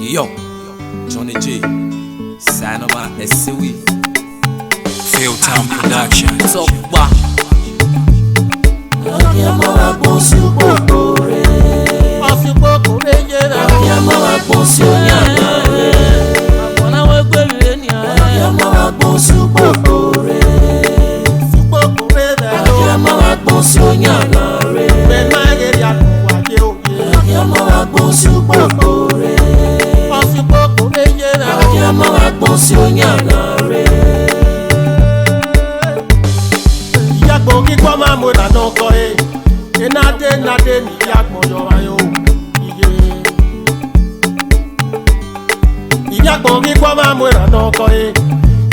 Yo, Johnny J, Sanoma SCW, Fieldtown Production. So ba. Akiamawa bonsi ukokore. Osukokore yera. Akiamawa bonsi onyagare. Abona wegbere ni a. Akiamawa bonsi ukokore. Sukokore da. Akiamawa bonsi onyagare. Be mageri atuwa je oye. Akiamawa bonsi ukokore. Osukokore yera. Akiamawa bonsi onyagare. Yagbo kikwa mamu na noko e. Enade ni yagbo yo ayo. Yagbo kikwa mamu na noko e.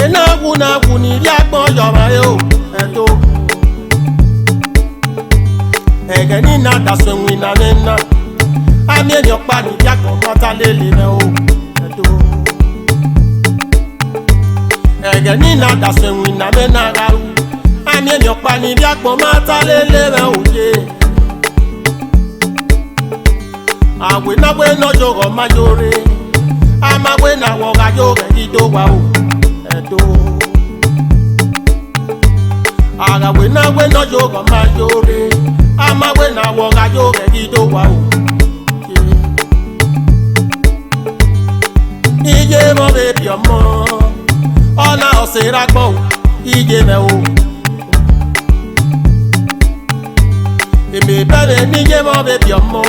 Enawu ni yagbo yo ayo. Eto. Ege ni na daswenwi na nena. Ami enyo pa ni yagbo mata lele me o. Eto. Ege ni na daswenwi na mena garu. Ami enyo pa ni yagbo mata lele me o ye. Awe na we no jogo mayore. Ama we na woga yoga ido wa o. Eto. Aga we na we no jogo mayore. Ama we na woga yoga ido wa o. Ije mo baby omo. Ona osera gbo. Ije me o. Emi bere nije mo baby omo.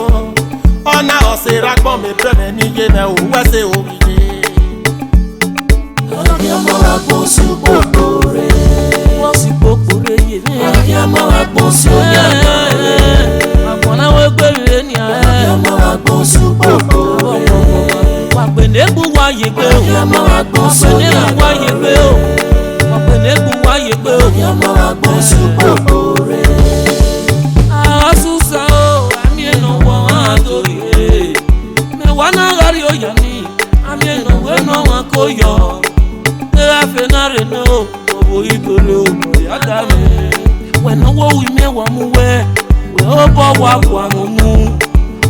Ona osera gbo me bere nije me o. Wese o ije. Akiamawa bonsi ukokore. Osukokore yera. Akiamawa bonsi onyagare. Abona wegbere ni a. Akiamawa bonsi ukokore. Wapenegu wa yegbe o. Akiamawa bonsi Wapenegu wa yegbe o. Wapenegu wa yegbe o. Akiamawa bonsi ukokore. Asusa o, ami eno wa atori e. Me wana gari o yani, ami eno we no wa koyo. Me afe na reno, obo itore o yada me. We no wo wi me wa mu we, we obo wa kwa mu.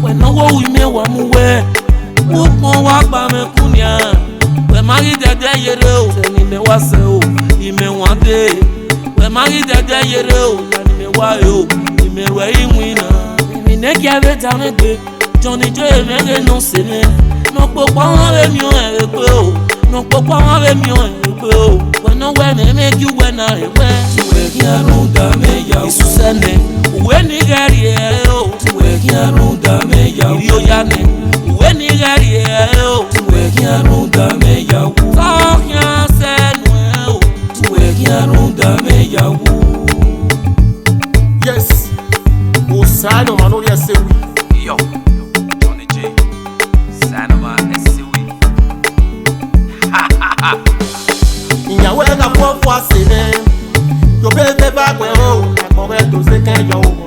We no wo wi me wa mu we, mo wa gba me kunya. We mari dede yere o, teni me wa se o, ime wa de. We mari dede yere o, teni me wa e o. Mewe imwina mi ne kiave tamegbe Johnny J mege no sene no popo won re mi o egbe o no popo won re mi o egbe o when no we me make you when I we Tuwe kiarunda me ya isusene uwe ni gari e o Tuwe kiarunda me ya iri ya ne uwe ni gari e o Tuwe kiarunda me ya so ya senu e o Tuwe kiarunda me ya yes Osano mano ya sewi. Yo, Johnny J, Sanoma SCW. Ìyàwó ẹ̀ka fọ́fọ́ àṣìlẹ̀ yóò bẹ́ẹ̀ fẹ́ bá pẹ̀ ọ́ àkọ́rẹ́ tó ṣe kẹ́yọ̀ ọmọ.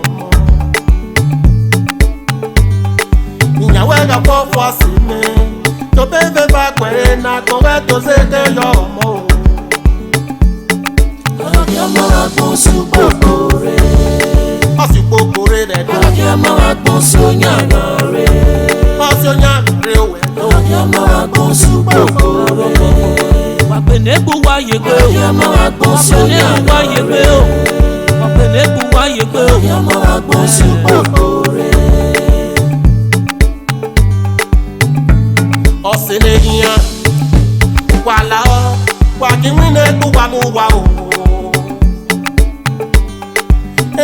Ìyàwó ẹ̀ka fọ́fọ́ àṣìlẹ̀ yóò bẹ́ẹ̀ fẹ́ bá pẹ̀ àkọ́rẹ́ tó ṣe kẹ́yọ̀ ọmọ. Akiamawa bonsi ukokore. Osukokore rẹ̀ dùn. Akiamawa bonsi onyagare. Osonyagare wẹ̀ dùn. Akiamawa bonsi ukokore. Wapenegu wa yegbe o. Akiamawa bonsi Wapenegu wa yegbe onyagare. o. Wapenegu wa yegbe o. Akiamawa bonsi ukokore. Ọ̀sẹ̀lẹ̀yìn wàlà ọ́ wàkíwínẹ́gbù wà mú wa o.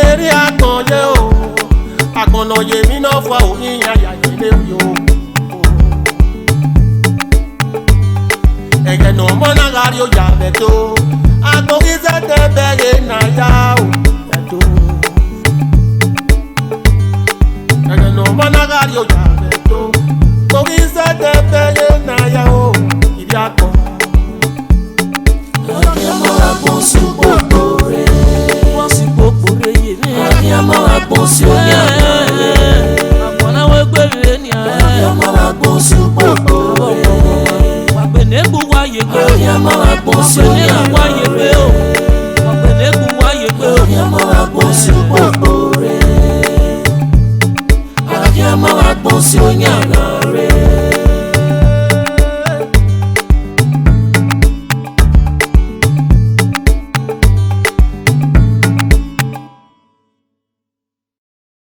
Eré àgbọ̀nyẹ́ o àgbọ̀nà yèmí náà fọ òyìn àyàyè léwu o. Ẹ̀gẹ̀ nà mọ́nà rárí ó yà bẹ̀ tó àgbọ̀n kí sẹ́tẹ̀ bẹ̀rẹ̀ náà yá